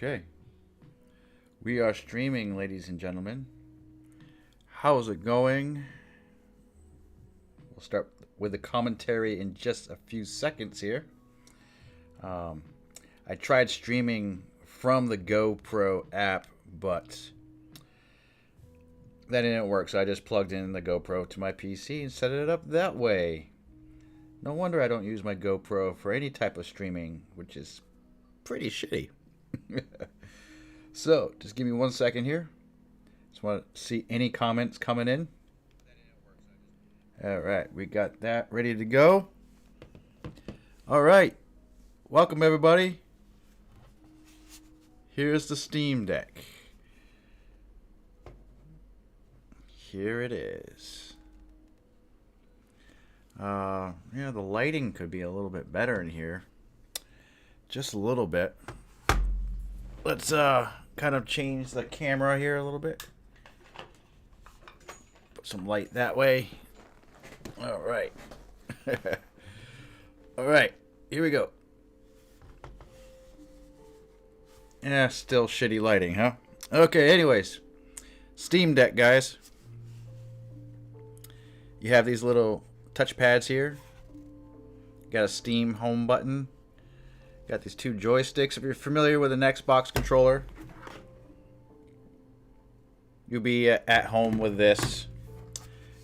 Okay. We are streaming, ladies and gentlemen. How's it going? We'll start with the commentary in just a few seconds here. I tried streaming from the GoPro app, but that didn't work, so I just plugged in the GoPro to my PC and set it up that way. No wonder I don't use my GoPro for any type of streaming, which is pretty shitty. So, just give me 1 second here. Just want to see any comments coming in. Alright, we got that ready to go. Alright, welcome everybody. Here's the Steam Deck. Here it is. Yeah, the lighting could be a little bit better in here. Just a little bit. Let's kind of change the camera here a little bit. Put some light that way. All right. All right. Here we go. Yeah, still shitty lighting, huh? Okay, anyways. Steam Deck, guys. You have these little touch pads here. Got a Steam home button. Got these two joysticks. If you're familiar with an Xbox controller, you'll be at home with this.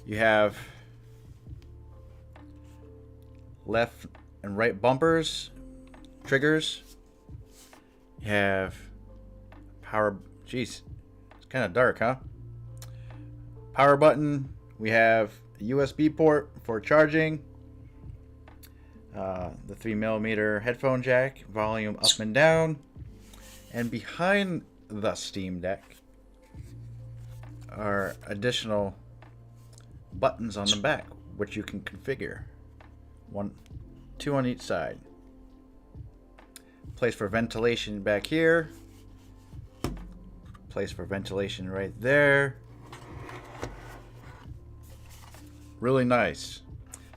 You have left and right bumpers, triggers. You have power. Jeez, it's kind of dark, huh? Power button. We have a USB port for charging. The 3mm headphone jack, volume up and down, and behind the Steam Deck are additional buttons on the back, which you can configure. Two on each side. Place for ventilation back here. Place for ventilation right there. Really nice.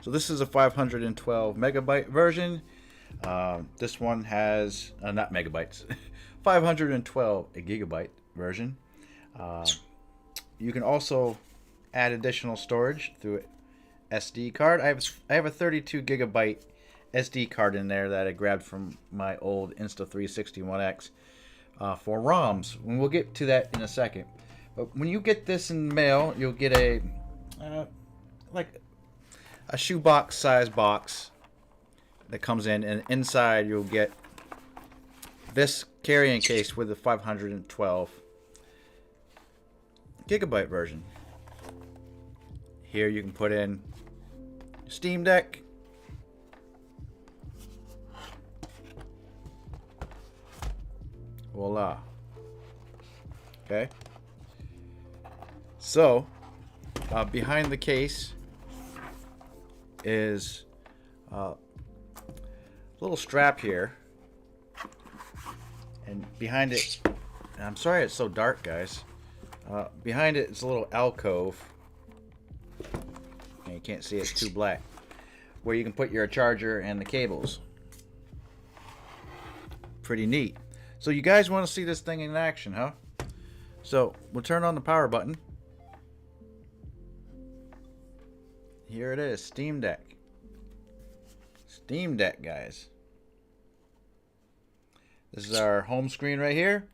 So this is a 512 megabyte version. This one has, not megabytes, 512 a gigabyte version. You can also add additional storage through SD card. I have a 32 gigabyte SD card in there that I grabbed from my old Insta360 One X for ROMs. And we'll get to that in a second. But when you get this in the mail, you'll get a like a shoebox size box that comes in, and inside you'll get this carrying case with the 512 gigabyte version. Here you can put in Steam Deck, voila. Okay, so behind the case is a little strap here, and behind it, and I'm sorry it's so dark, guys, behind it is a little alcove, and you can't see, it's too black, where you can put your charger and the cables. Pretty neat. So you guys want to see this thing in action, huh? So we'll turn on the power button. Here it is, Steam Deck. Steam Deck, guys. This is our home screen right here.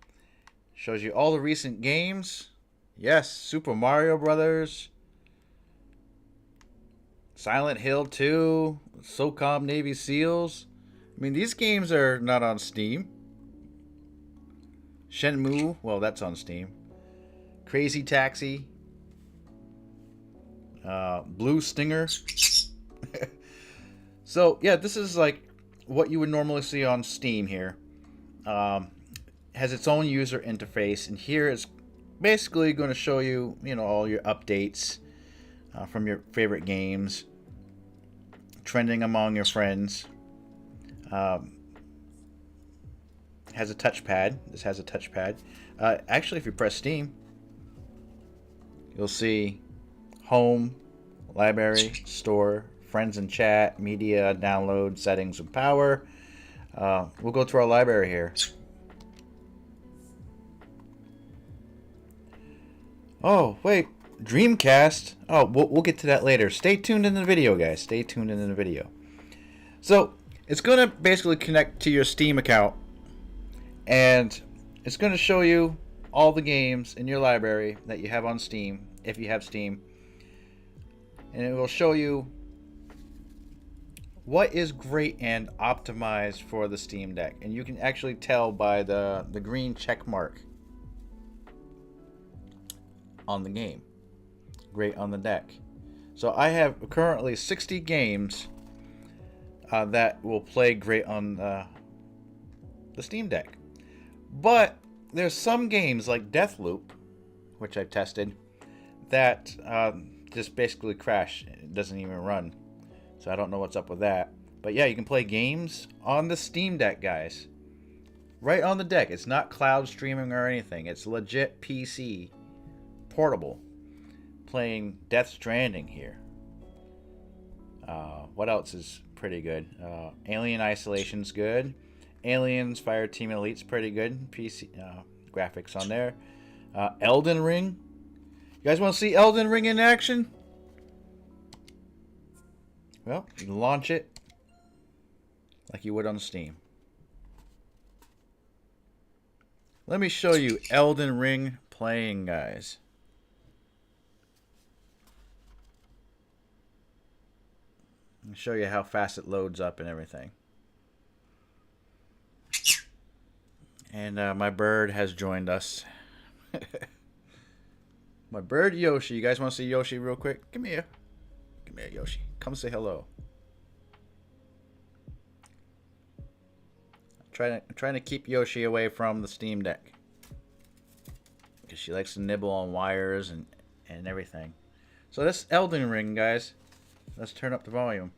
Shows you all the recent games. Yes, Super Mario Brothers, Silent Hill 2, SOCOM Navy SEALs. I mean, these games are not on Steam. Shenmue, well, that's on Steam. Crazy Taxi. Blue Stinger. So yeah, this is like what you would normally see on Steam here. Has its own user interface, and here it's basically going to show you, all your updates from your favorite games, trending among your friends. Has a touchpad. This has a touchpad. Actually, if you press Steam, you'll see home, library, store, friends and chat, media, download, settings, and power. We'll go to our library here. Oh, wait. Dreamcast? Oh, we'll get to that later. Stay tuned in the video, guys. Stay tuned in the video. So, it's going to basically connect to your Steam account. And it's going to show you all the games in your library that you have on Steam, if you have Steam. And it will show you what is great and optimized for the Steam Deck. And you can actually tell by the green check mark on the game. Great on the deck. So I have currently 60 games that will play great on the Steam Deck. But there's some games like Deathloop, which I've tested, that just basically crash. It doesn't even run. So I don't know what's up with that. But yeah, you can play games on the Steam Deck, guys. Right on the deck. It's not cloud streaming or anything. It's legit PC. Portable. Playing Death Stranding here. What else is pretty good? Alien Isolation's good. Aliens Fireteam Elite's pretty good. PC graphics on there. Elden Ring. You guys want to see Elden Ring in action? Well, you can launch it like you would on Steam. Let me show you Elden Ring playing, guys. I'll show you how fast it loads up and everything. And my bird has joined us. My bird Yoshi. You guys want to see Yoshi real quick? Come here. Come here, Yoshi. Come say hello. I'm trying to keep Yoshi away from the Steam Deck. Because she likes to nibble on wires and everything. So this Elden Ring, guys. Let's turn up the volume.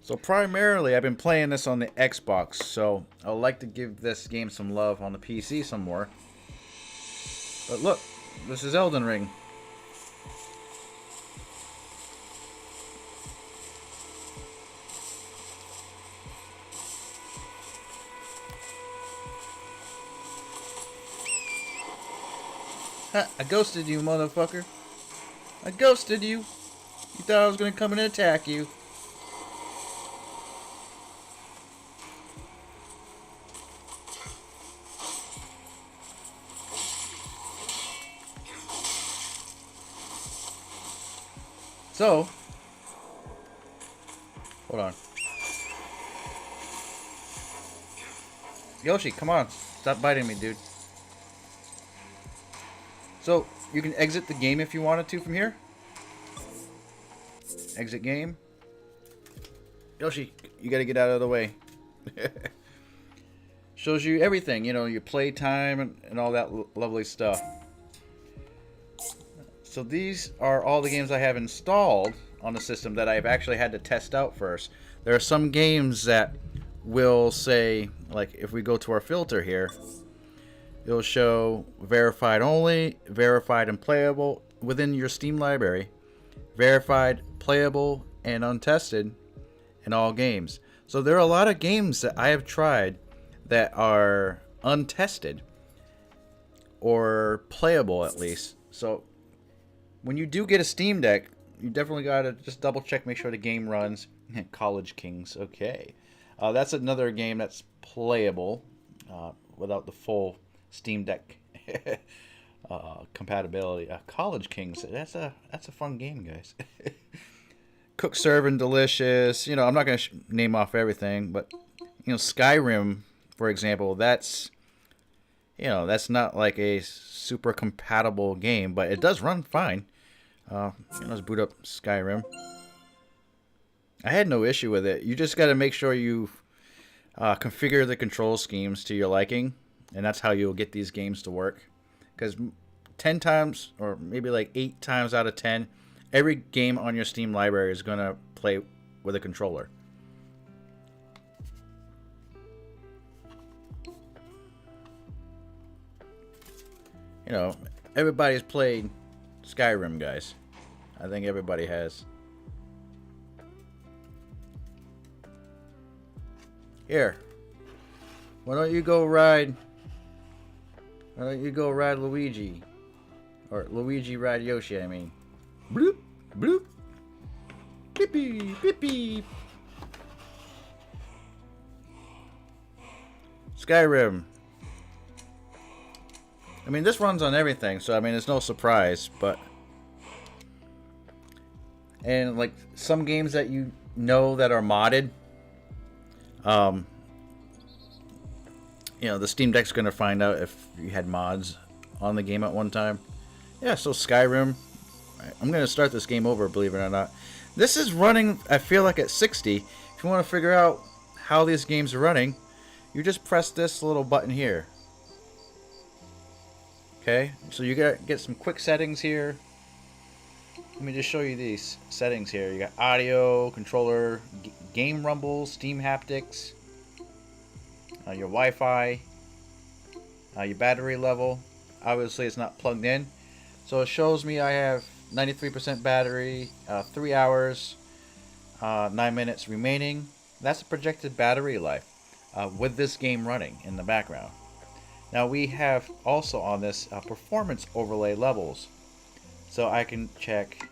So primarily, I've been playing this on the Xbox, so I'd like to give this game some love on the PC some more. But look, this is Elden Ring. Ha, I ghosted you, motherfucker. I ghosted you. You thought I was gonna come and attack you. So, hold on. Yoshi, come on. Stop biting me, dude. So, you can exit the game if you wanted to from here. Exit game. Yoshi, you gotta get out of the way. Shows you everything, you know, your play time and all that lovely stuff. So these are all the games I have installed on the system that I've actually had to test out first. There are some games that will say, like if we go to our filter here, it'll show verified only, verified and playable within your Steam library, verified, playable, and untested in all games. So there are a lot of games that I have tried that are untested or playable at least. So when you do get a Steam Deck, you definitely gotta just double check, make sure the game runs. College Kings, okay. That's another game that's playable without the full Steam Deck compatibility. College Kings, that's a fun game, guys. Cook, Serve, and Delicious. You know, I'm not gonna name off everything, but you know, Skyrim, for example, that's not like a super compatible game, but it does run fine. Let's boot up Skyrim. I had no issue with it. You just got to make sure you configure the control schemes to your liking, and that's how you'll get these games to work. Because 10 times, or maybe like 8 times out of 10, every game on your Steam library is going to play with a controller. You know, everybody's played Skyrim, guys. I think everybody has. Here. Why don't you go ride? Why don't you go ride Luigi? Or Luigi ride Yoshi, I mean. Bloop, bloop. Beep, beep, beep, beep. Skyrim. I mean, this runs on everything, so I mean, it's no surprise, but... And, like, some games that you know that are modded, you know, the Steam Deck's going to find out if you had mods on the game at one time. Yeah, so Skyrim. I'm going to start this game over, believe it or not. This is running, I feel like, at 60. If you want to figure out how these games are running, you just press this little button here. Okay, so you get some quick settings here. Let me just show you these settings here. You got audio, controller, game rumble, Steam haptics, your Wi-Fi, your battery level. Obviously, it's not plugged in, so it shows me I have 93% battery, 3 hours, 9 minutes remaining. That's the projected battery life with this game running in the background. Now we have also on this performance overlay levels. So I can check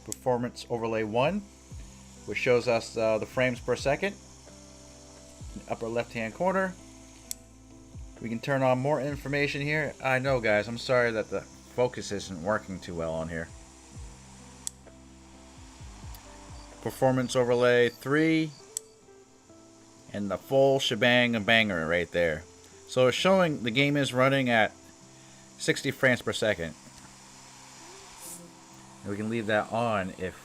performance overlay 1, which shows us the frames per second in the upper left hand corner. We can turn on more information here. I know, guys, I'm sorry that the focus isn't working too well on here. Performance overlay 3 and the full shebang and banger right there. So it's showing the game is running at 60 frames per second. And we can leave that on if,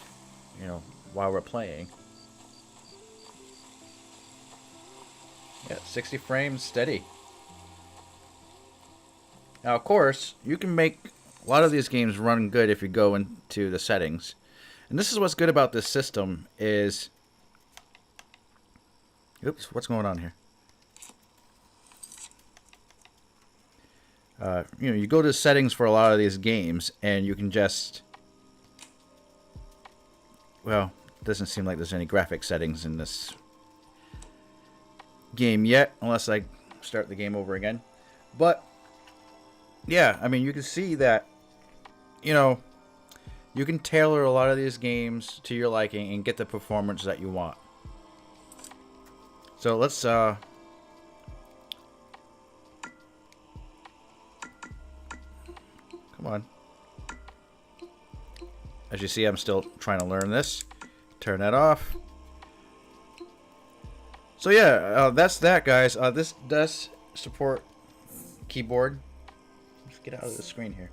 you know, while we're playing. Yeah, 60 frames steady. Now, of course, you can make a lot of these games run good if you go into the settings. And this is what's good about this system is... Oops, what's going on here? You know, you go to settings for a lot of these games, and you can just... Well, it doesn't seem like there's any graphic settings in this game yet, unless I start the game over again. But, yeah, I mean, you can see that, you know, you can tailor a lot of these games to your liking and get the performance that you want. So let's, come on. As you see, I'm still trying to learn this. Turn that off. So yeah, that's that, guys. This does support keyboard. Let's get out of the screen here.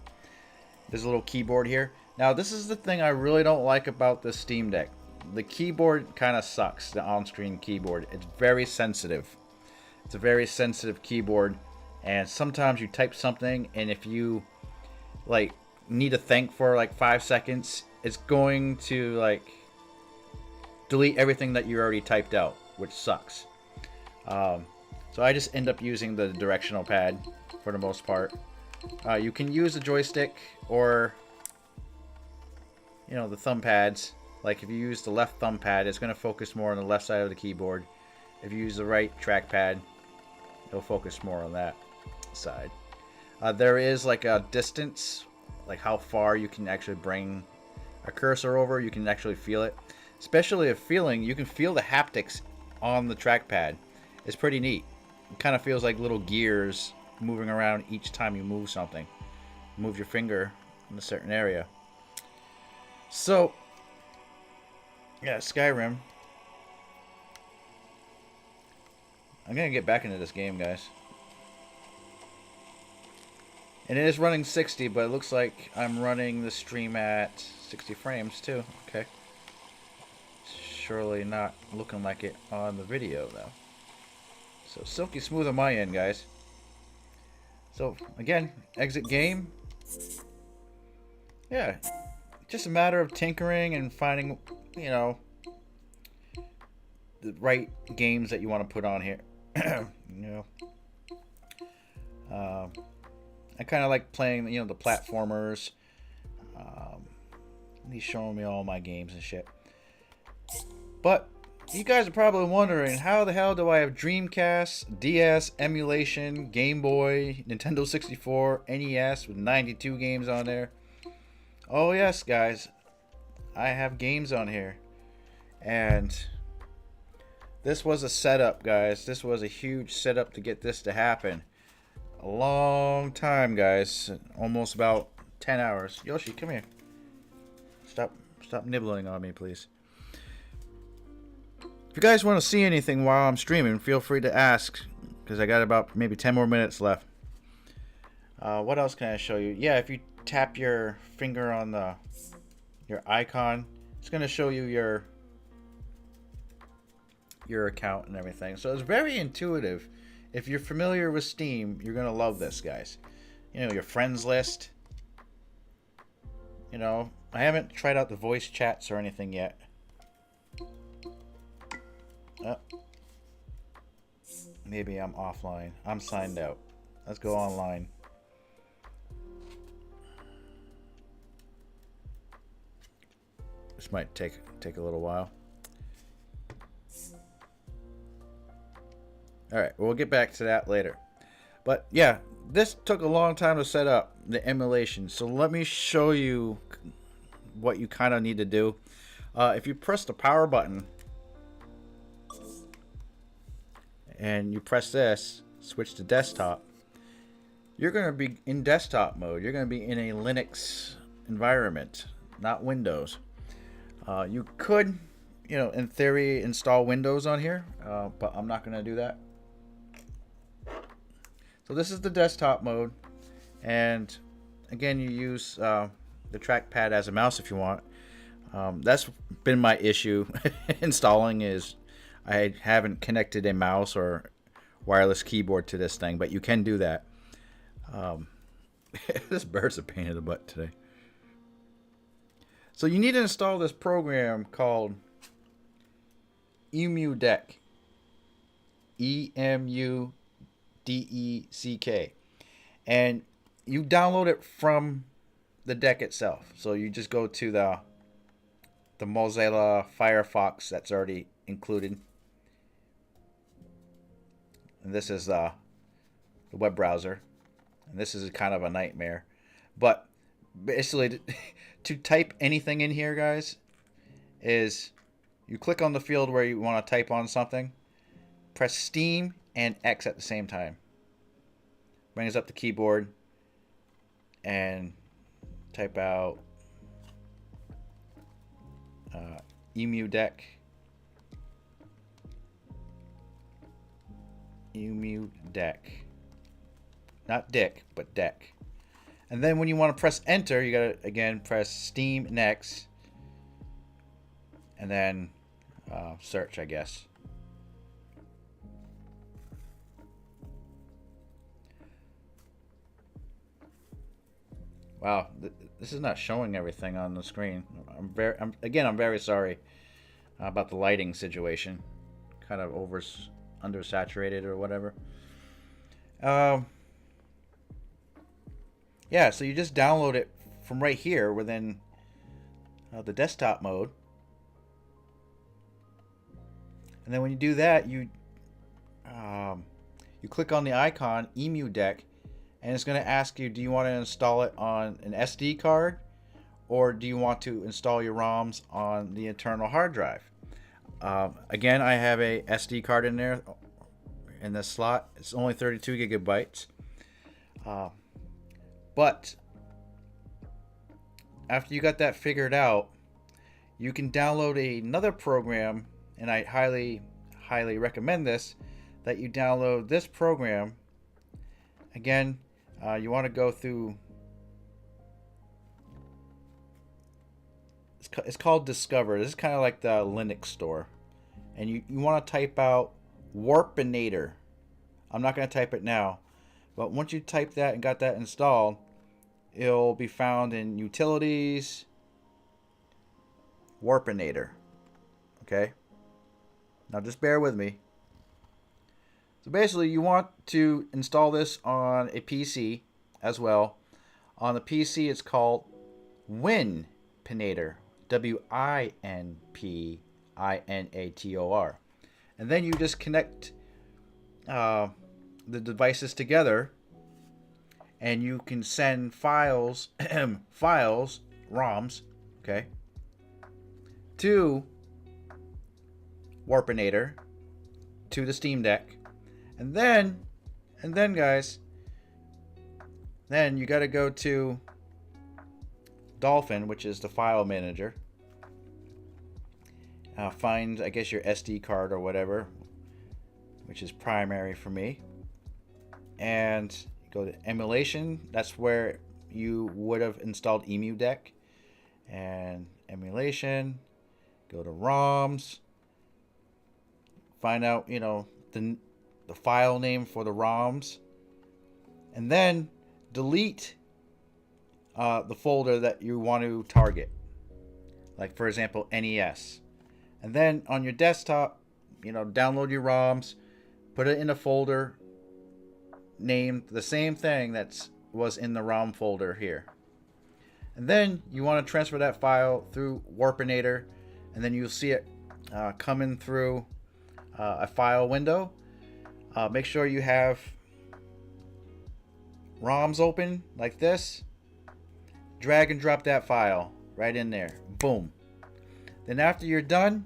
There's a little keyboard here. Now, this is the thing I really don't like about the Steam Deck. The keyboard kind of sucks, the on-screen keyboard. It's very sensitive. It's a very sensitive keyboard. And sometimes you type something, and if you, like, need to think for, like, 5 seconds, it's going to, like, delete everything that you already typed out, which sucks. So I just end up using the directional pad for the most part. You can use the joystick or, you know, the thumb pads. Like if you use the left thumb pad, it's going to focus more on the left side of the keyboard. If you use the right trackpad, it'll focus more on that side. There is like a distance, like how far you can actually bring a cursor over. You can actually feel it. Especially if you can feel the haptics on the trackpad. It's pretty neat. It kind of feels like little gears moving around each time you move something. Move your finger in a certain area. So, yeah, Skyrim. I'm going to get back into this game, guys. And it is running 60, but it looks like I'm running the stream at 60 frames too. Okay. Surely not looking like it on the video, though. So, silky smooth on my end, guys. So, again, exit game. Yeah. Just a matter of tinkering and finding, you know, the right games that you want to put on here. You know. I kind of like playing, you know, the platformers. He's showing me all my games and shit. But You guys are probably wondering, how the hell do I have Dreamcast, DS, emulation, Game Boy, Nintendo 64, NES with 92 games on there? Oh yes, guys, I have games on here. And this was a setup, guys. This was a huge setup to get this to happen. A long time, guys. Almost about 10 hours. Yoshi, come here. Stop nibbling on me, please. If you guys want to see anything while I'm streaming, feel free to ask, because I got about maybe 10 more minutes left. What else can I show you? Yeah, if you tap your finger on your icon, it's going to show you your account and everything. So it's very intuitive. If you're familiar with Steam, you're going to love this, guys. You know, your friends list. You know, I haven't tried out the voice chats or anything yet. Maybe I'm offline. I'm signed out. Let's go online. This might take a little while. Alright, we'll get back to that later. But yeah, this took a long time to set up, the emulation. So let me show you what you kind of need to do. If you press the power button and you press this, switch to desktop, you're going to be in desktop mode. You're going to be in a Linux environment, not Windows. You could, you know, in theory, install Windows on here, but I'm not going to do that. So this is the desktop mode, and again, you use the trackpad as a mouse if you want. That's been my issue installing, is I haven't connected a mouse or wireless keyboard to this thing, but you can do that. This bird's a pain in the butt today. So you need to install this program called EmuDeck. EmuDeck. And you download it from the deck itself. So you just go to the Mozilla Firefox that's already included. And this is the web browser. And this is kind of a nightmare. But basically, to type anything in here, guys, is you click on the field where you want to type on something, press Steam and X at the same time. Brings up the keyboard and type out EmuDeck. EmuDeck. Not dick, but deck. And then when you want to press enter, you gotta again press Steam next, and then search, I guess. Wow, this is not showing everything on the screen. I'm very sorry about the lighting situation. Kind of undersaturated or whatever. Yeah, so you just download it from right here within the desktop mode. And then when you do that, you click on the icon, EmuDeck, and it's going to ask you, do you want to install it on an SD card, or do you want to install your ROMs on the internal hard drive? Again, I have a SD card in there, in this slot. It's only 32 gigabytes. But after you got that figured out, you can download another program, and I highly recommend this, that you download this program. Again, you want to go through, it's called Discover. This is kind of like the Linux store, and you want to type out Warpinator. I'm not going to type it now, but once you type that and got that installed, it'll be found in Utilities, Warpinator. Okay? Now just bear with me. So basically, you want to install this on a PC as well. On the PC, it's called Winpinator. Winpinator. Inator. And then you just connect the devices together, and you can send files, ROMs, okay, to Warpinator, to the Steam Deck, and then guys, then you got to go to Dolphin, which is the file manager. Find, I guess, your SD card or whatever, which is primary for me, and go to emulation. That's where you would have installed EmuDeck, and emulation. Go to ROMs. Find out, you know, the file name for the ROMs, and then delete the folder that you want to target, like for example NES. And then on your desktop, you know, download your ROMs, put it in a folder named the same thing that was in the ROM folder here. And then you want to transfer that file through Warpinator, and then you'll see it coming through a file window. Make sure you have ROMs open like this. Drag and drop that file right in there. Boom. Then after you're done,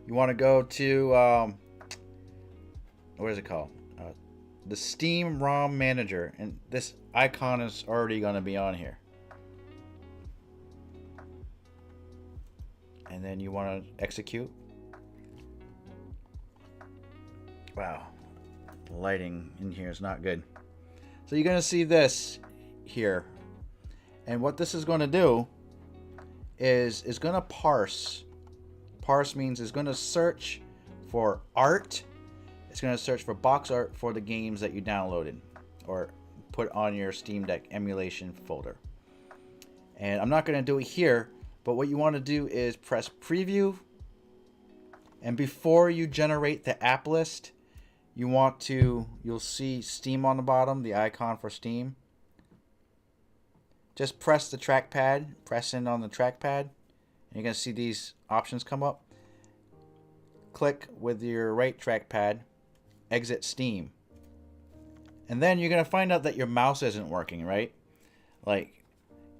you want to go to what is it called? The Steam Rom Manager, and this icon is already going to be on here. And then you want to execute. Wow, the lighting in here is not good. So you're going to see this here. And what this is going to do is it's going to parse. Parse means it's going to search for art. It's going to search for box art for the games that you downloaded or put on your Steam Deck emulation folder. And I'm not going to do it here, but what you want to do is press preview. And before you generate the app list, you'll see Steam on the bottom, the icon for Steam. Just press the trackpad, press in on the trackpad, and you're going to see these options come up. Click with your right trackpad, exit Steam. And then you're going to find out that your mouse isn't working, right? Like,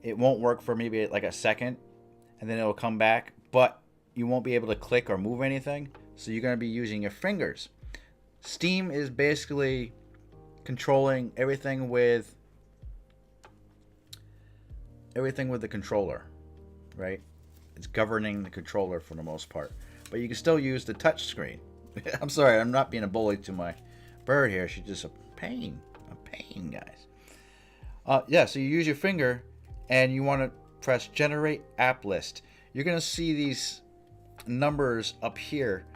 it won't work for maybe like a second, and then it'll come back, but you won't be able to click or move anything, so you're going to be using your fingers. Steam is basically controlling everything with the controller, right? It's governing the controller for the most part, but you can still use the touch screen. I'm sorry, I'm not being a bully to my bird here. She's just a pain, guys. Yeah, so you use your finger and you want to press generate app list. You're going to see these numbers up here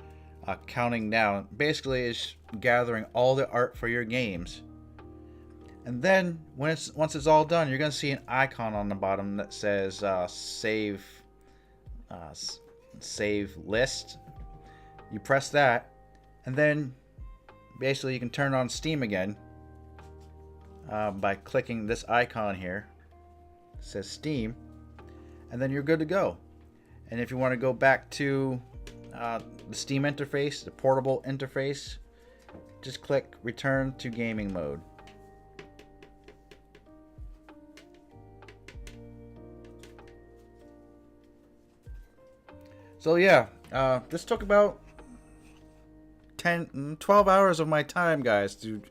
counting down. Basically, it's gathering all the art for your games. And then once it's all done, you're going to see an icon on the bottom that says save list. You press that, and then basically you can turn on Steam again by clicking this icon here. It says Steam, and then you're good to go. And if you want to go back to the Steam interface, the portable interface, just click return to gaming mode. So yeah, this took about 12 hours of my time, guys, to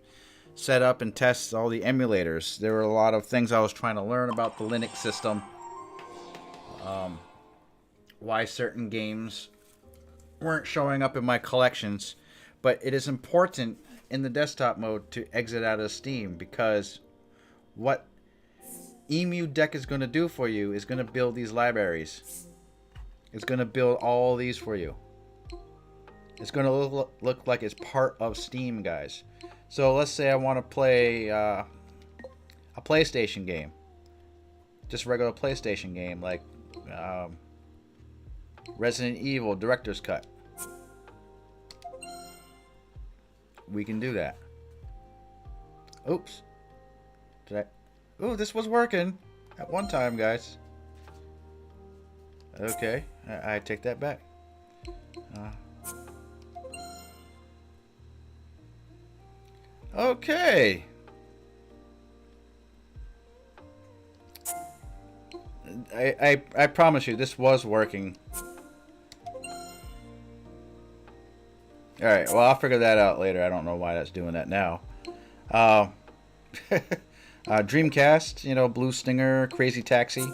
set up and test all the emulators. There were a lot of things I was trying to learn about the Linux system. Why certain games weren't showing up in my collections. But it is important in the desktop mode to exit out of Steam, because what EmuDeck is going to do for you is going to build these libraries. It's going to build all these for you. It's going to look like it's part of Steam, guys. So let's say I want to play a PlayStation game. Just a regular PlayStation game, like Resident Evil Director's Cut. We can do that. Oops. Ooh, this was working at one time, guys. Okay, I take that back. Okay. I promise you, this was working. Alright, well, I'll figure that out later. I don't know why that's doing that now. Dreamcast, you know, Blue Stinger, Crazy Taxi.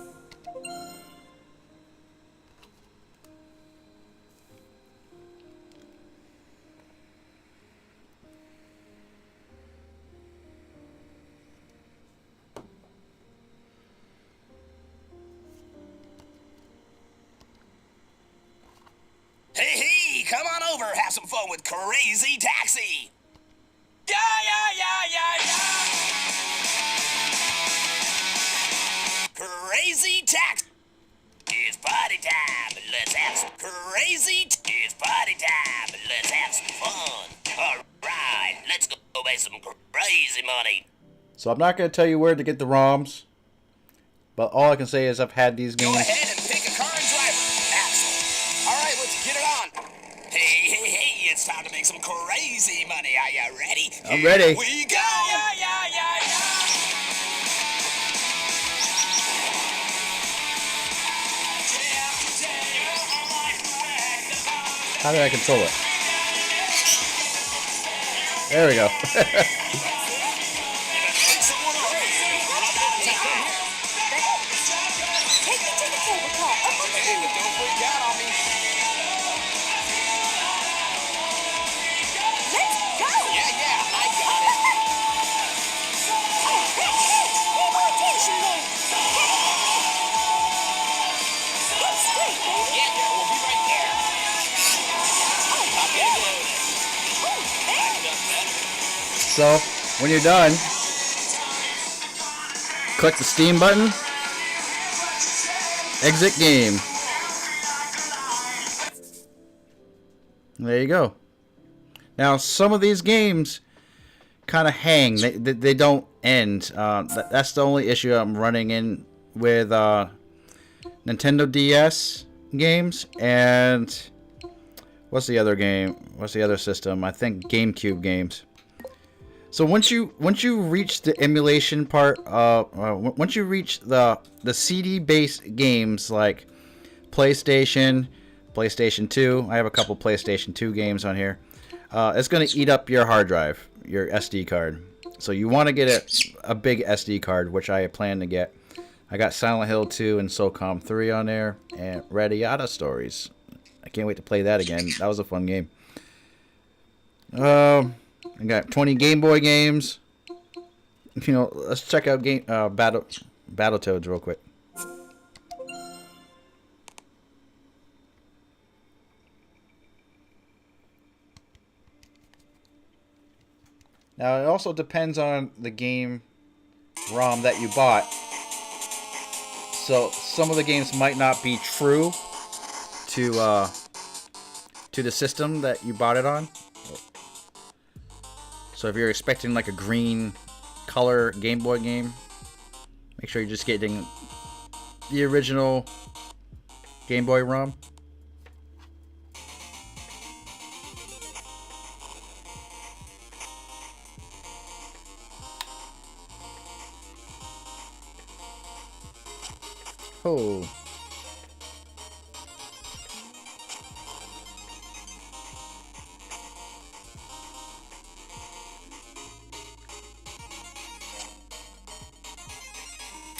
Hey, come on over, have some fun with Crazy Taxi. Yeah. Crazy Taxi. It's party time. Let's have some It's party time. Let's have some fun. All right, let's go make some crazy money. So I'm not going to tell you where to get the ROMs, but all I can say is I've had these games. Go ahead and pick a car and driver. Axel. All right, let's get it on. Hey, it's time to make some crazy money. Are you ready? I'm ready. Here we go. Yeah. How did I control it? There we go. So, when you're done, click the Steam button, exit game. There you go. Now, some of these games kind of hang. They don't end. That's the only issue I'm running in with Nintendo DS games and what's the other game? What's the other system? I think GameCube games. So once you reach the emulation part, once you reach the CD-based games like PlayStation 2, I have a couple PlayStation 2 games on here. It's going to eat up your hard drive, your SD card. So you want to get a big SD card, which I plan to get. I got Silent Hill 2 and SOCOM 3 on there, and Radiata Stories. I can't wait to play that again. That was a fun game. I got 20 Game Boy games. You know, let's check out Battletoads real quick. Now, it also depends on the game ROM that you bought. So, some of the games might not be true to the system that you bought it on. So if you're expecting like a green color Game Boy game, make sure you're just getting the original Game Boy ROM. Oh.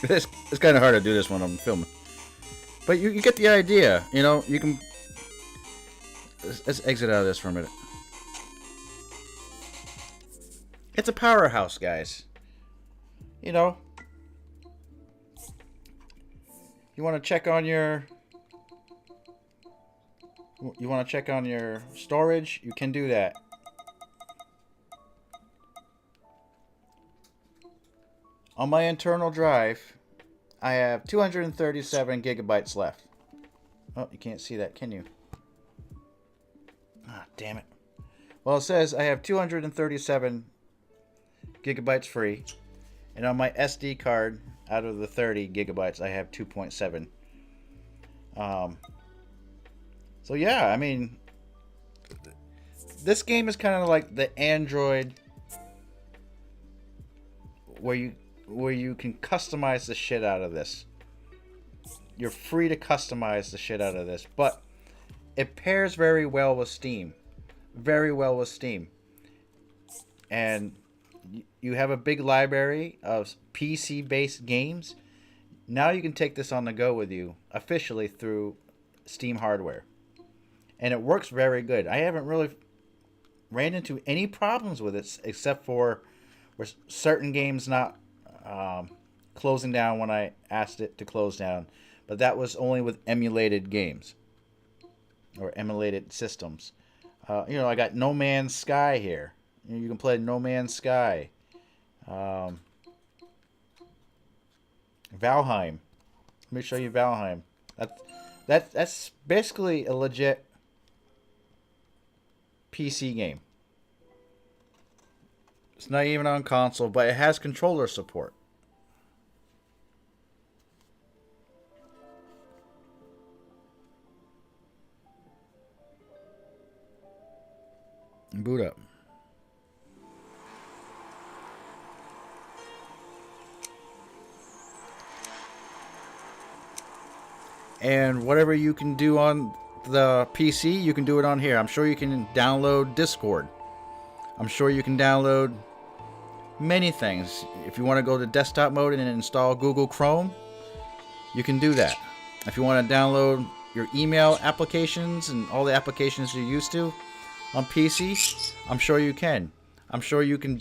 It's kind of hard to do this when I'm filming. But you get the idea. You know, you can... Let's exit out of this for a minute. It's a powerhouse, guys. You know. You want to check on your... You want to check on your storage? You can do that. On my internal drive, I have 237 gigabytes left. Oh, you can't see that, can you? Ah, damn it. Well, it says I have 237 gigabytes free. And on my SD card, out of the 30 gigabytes, I have 2.7. Um, so yeah, I mean, this game is kind of like the Android, where you can customize the shit out of this. You're free to customize the shit out of this, but it pairs very well with Steam. Very well with Steam. And you have a big library of PC-based games. Now you can take this on the go with you officially through Steam hardware. And it works very good. I haven't really ran into any problems with it except for certain games not closing down when I asked it to close down. But that was only with emulated games or emulated systems. I got No Man's Sky here. You can play No Man's Sky. Valheim. Let me show you Valheim. That's basically a legit PC game. It's not even on console, but it has controller support. Boot up. And whatever you can do on the PC, you can do it on here. I'm sure you can download Discord. I'm sure you can download many things. If you want to go to desktop mode and install Google Chrome, you can do that. If you want to download your email applications and all the applications you're used to on PC, I'm sure you can. I'm sure you can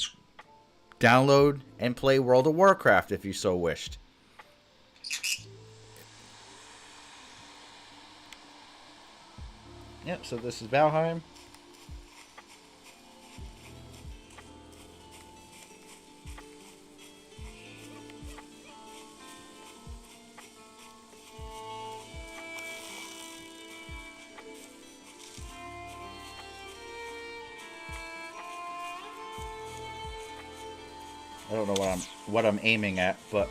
download and play World of Warcraft if you so wished. Yep, so this is Valheim. I don't know what I'm aiming at, but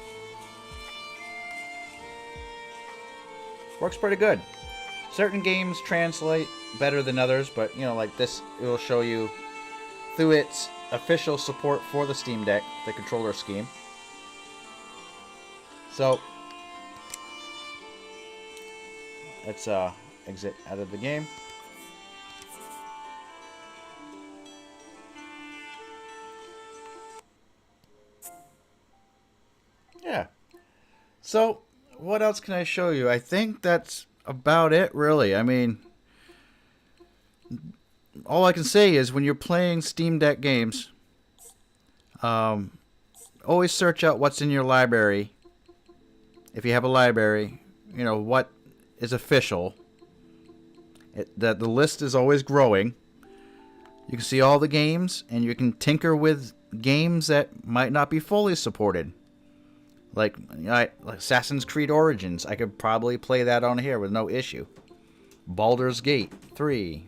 works pretty good. Certain games translate better than others, but like this, it will show you through its official support for the Steam Deck, the controller scheme. So let's exit out of the game. Yeah. So what else can I show you? I think that's about it, really. I mean, all I can say is when you're playing Steam Deck games, always search out what's in your library. If you have a library, what is official. The list is always growing. You can see all the games, and you can tinker with games that might not be fully supported. Like Assassin's Creed Origins, I could probably play that on here with no issue. Baldur's Gate 3.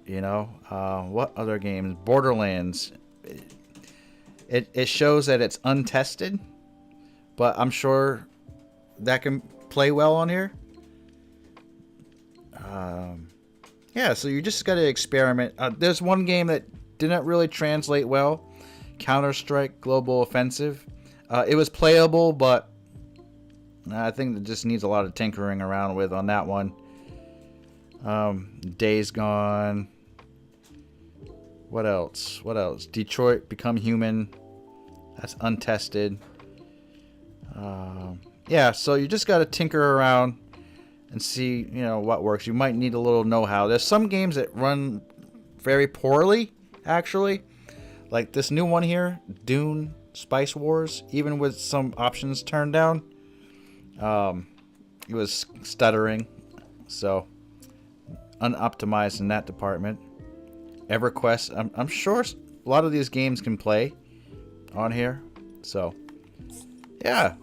What other games? Borderlands. It shows that it's untested, but I'm sure that can play well on here. Yeah, so you just got to experiment. There's one game that didn't really translate well. Counter-Strike Global Offensive. It was playable, but I think it just needs a lot of tinkering around with on that one. Days Gone. What else? Detroit Become Human. That's untested. Yeah, so you just got to tinker around and see, what works. You might need a little know-how. There's some games that run very poorly, actually. Like this new one here, Dune Spice Wars, even with some options turned down, it was stuttering, so unoptimized in that department. EverQuest, I'm sure a lot of these games can play on here, so yeah.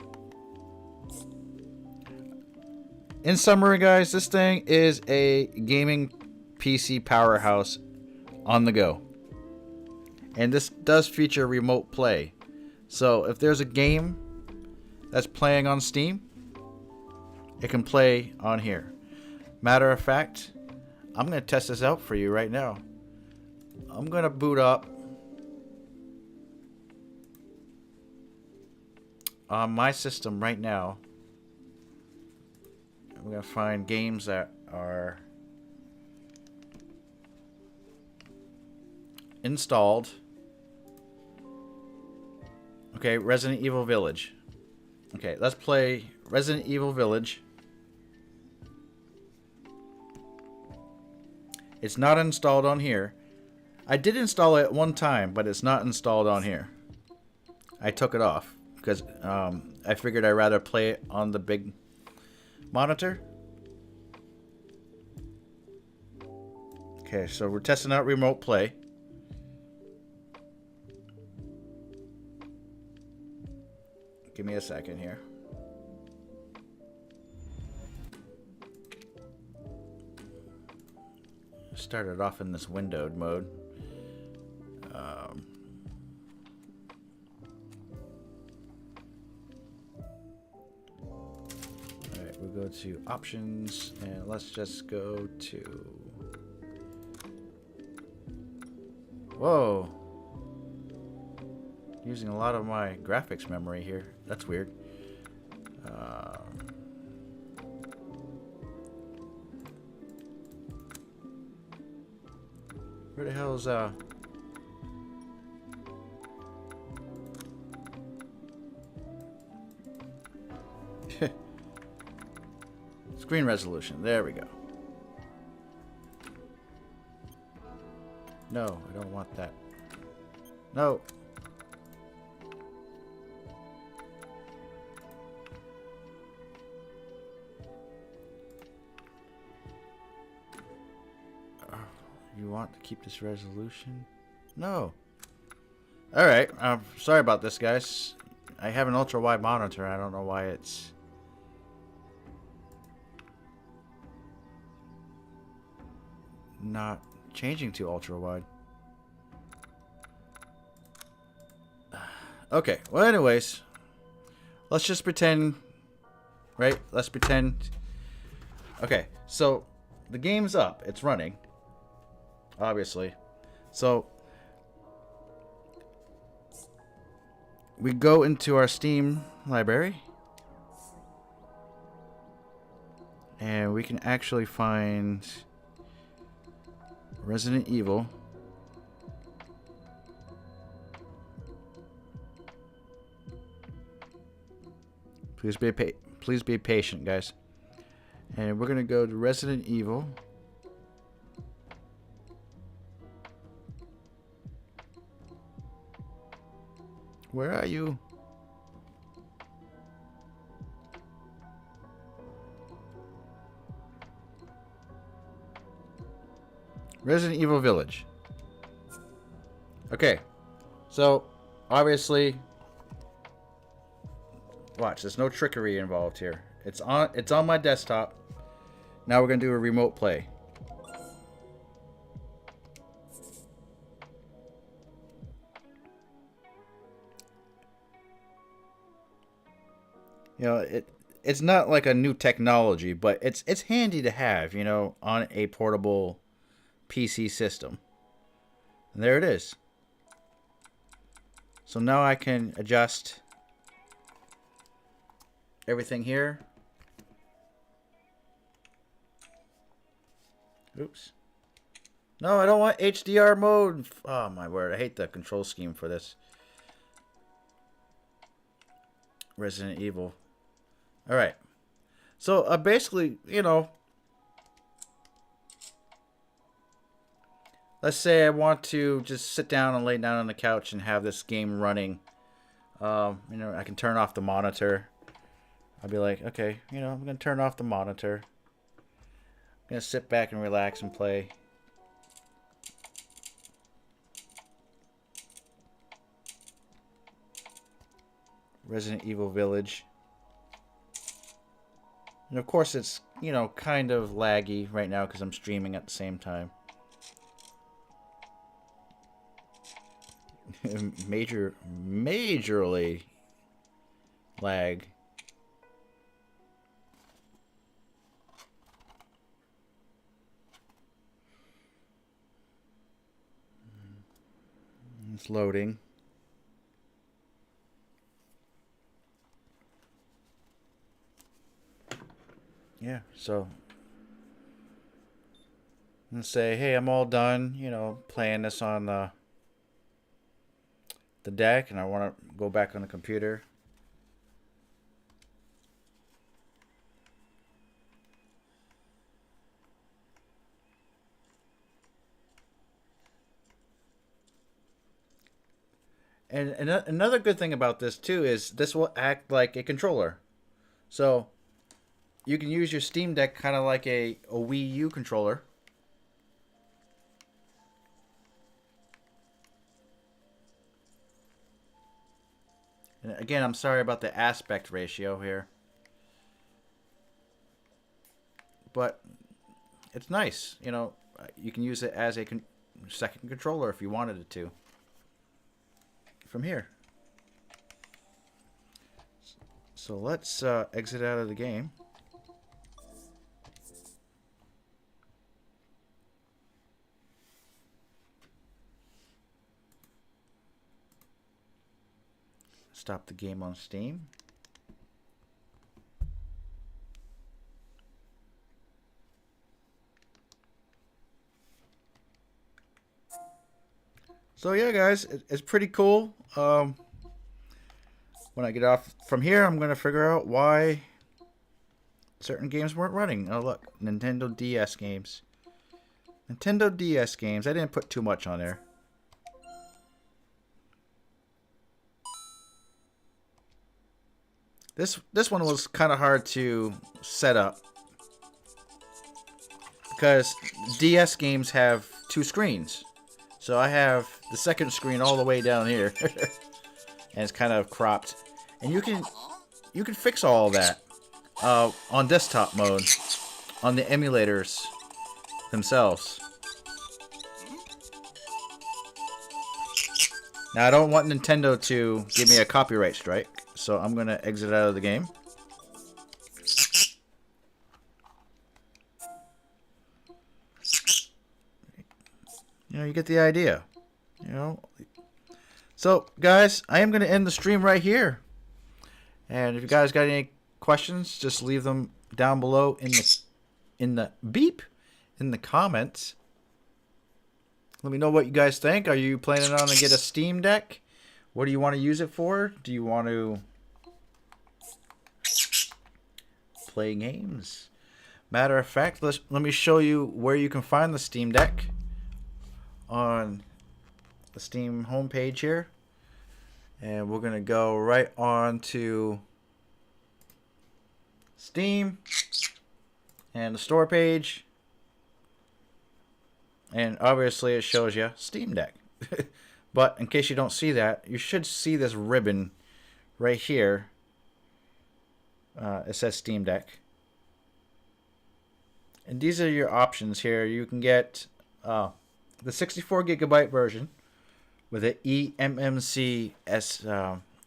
In summary, guys, this thing is a gaming PC powerhouse on the go, and this does feature remote play. So if there's a game that's playing on Steam it can play on here. Matter of fact, I'm going to test this out for you right now. I'm going to boot up on my system right now. I'm going to find games that are installed. Okay, Resident Evil Village. Okay, let's play Resident Evil Village. It's not installed on here. I did install it one time, but it's not installed on here. I took it off because I figured I'd rather play it on the big monitor. Okay, so we're testing out remote play. Give me a second here. Started off in this windowed mode. Alright, we'll go to options and let's just go to... Whoa! Using a lot of my graphics memory here. That's weird. Where the hell's screen resolution? There we go. No, I don't want that. No. You want to keep this resolution? No. Alright, sorry about this, guys. I have an ultra-wide monitor. I don't know why it's... not changing to ultra-wide. Okay, well anyways. Let's just pretend... Right? Let's pretend... Okay, so the game's up. It's running. Obviously. So we go into our Steam library and we can actually find Resident Evil. Please be patient, guys. And we're gonna go to Resident Evil. Where are you? Resident Evil Village. Okay. So, obviously, watch, there's no trickery involved here. It's on my desktop. Now we're going to do a remote play. You know, it's not like a new technology, but it's handy to have, you know, on a portable PC system. And there it is. So now I can adjust everything here. Oops. No, I don't want HDR mode. Oh my word, I hate the control scheme for this. Resident Evil. Alright. So, basically, you know, let's say I want to just sit down and lay down on the couch and have this game running. You know, I can turn off the monitor. I'll be like, okay, you know, I'm going to turn off the monitor. I'm going to sit back and relax and play. Resident Evil Village. And of course it's, you know, kind of laggy right now because I'm streaming at the same time. Majorly lag. It's loading. Yeah, so and say, hey, I'm all done, you know, playing this on the deck, and I want to go back on the computer. And another good thing about this too is this will act like a controller. So you can use your Steam Deck kind of like a Wii U controller. And again, I'm sorry about the aspect ratio here. But it's nice. You know, you can use it as a second controller if you wanted it to. From here. So let's exit out of the game. Stop the game on Steam. So yeah, guys, it's pretty cool. When I get off from here, I'm gonna figure out why certain games weren't running. Oh look, Nintendo DS games. Nintendo DS games. I didn't put too much on there. This one was kind of hard to set up because DS games have two screens. So I have the second screen all the way down here, and it's kind of cropped. And you can fix all that on desktop mode on the emulators themselves. Now I don't want Nintendo to give me a copyright strike, so I'm gonna exit out of the game. You know, you get the idea. You know. So, guys, I am going to end the stream right here. And if you guys got any questions, just leave them down below in the comments. Let me know what you guys think. Are you planning on to get a Steam Deck? What do you want to use it for? Do you want to play games? Matter of fact, let me show you where you can find the Steam Deck on the Steam homepage here, and we're gonna go right on to Steam and the store page, and obviously it shows you Steam Deck. But in case you don't see that, you should see this ribbon right here. It says Steam Deck, and these are your options here. You can get the 64 gigabyte version with an eMMC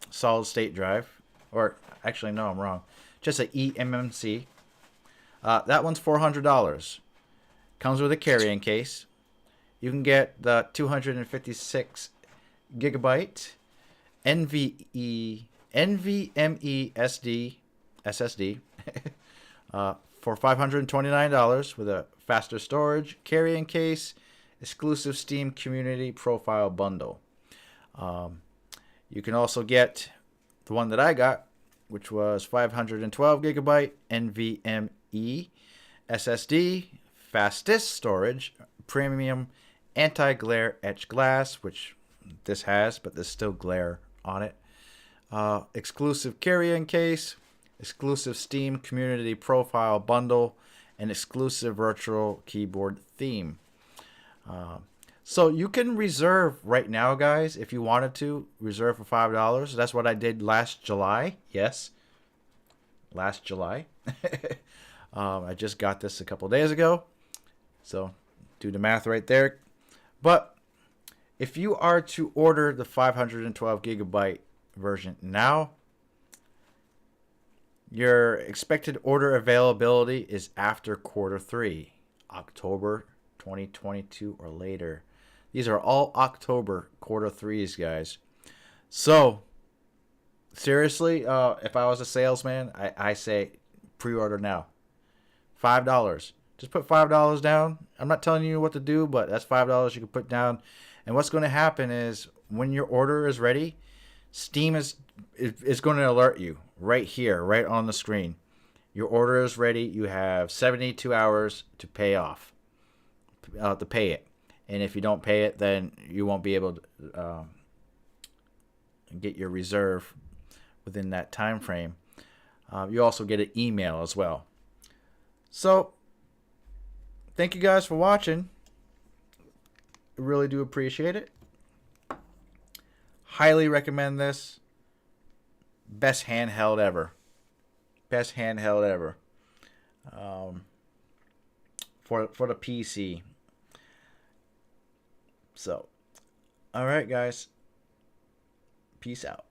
solid state drive, or actually no, I'm wrong, just an eMMC. That one's $400. Comes with a carrying case. You can get the 256 gigabyte NVMe SSD for $529 with a faster storage, carrying case, exclusive Steam Community Profile Bundle. You can also get the one that I got, which was 512 gigabyte NVMe SSD, fastest storage, premium anti-glare etched glass, which this has, but there's still glare on it. Exclusive carrying case, exclusive Steam Community Profile Bundle, and exclusive virtual keyboard theme. So you can reserve right now, guys, if you wanted to. Reserve for $5. That's what I did last July. Yes, last July. I just got this a couple days ago. So do the math right there. But if you are to order the 512 gigabyte version now, your expected order availability is after Q3, October 2022 or later. These are all October quarter threes, guys. So, seriously, if I was a salesman, I say pre-order now. $5. Just put $5 down. I'm not telling you what to do, but that's $5 you can put down. And what's going to happen is when your order is ready, Steam is going to alert you right here, right on the screen. Your order is ready. You have 72 hours to pay it. And if you don't pay it, then you won't be able to get your reserve within that time frame. You also get an email as well. So, thank you guys for watching. I really do appreciate it. Highly recommend this. Best handheld ever. Best handheld ever. For the PC. So, alright guys. Peace out.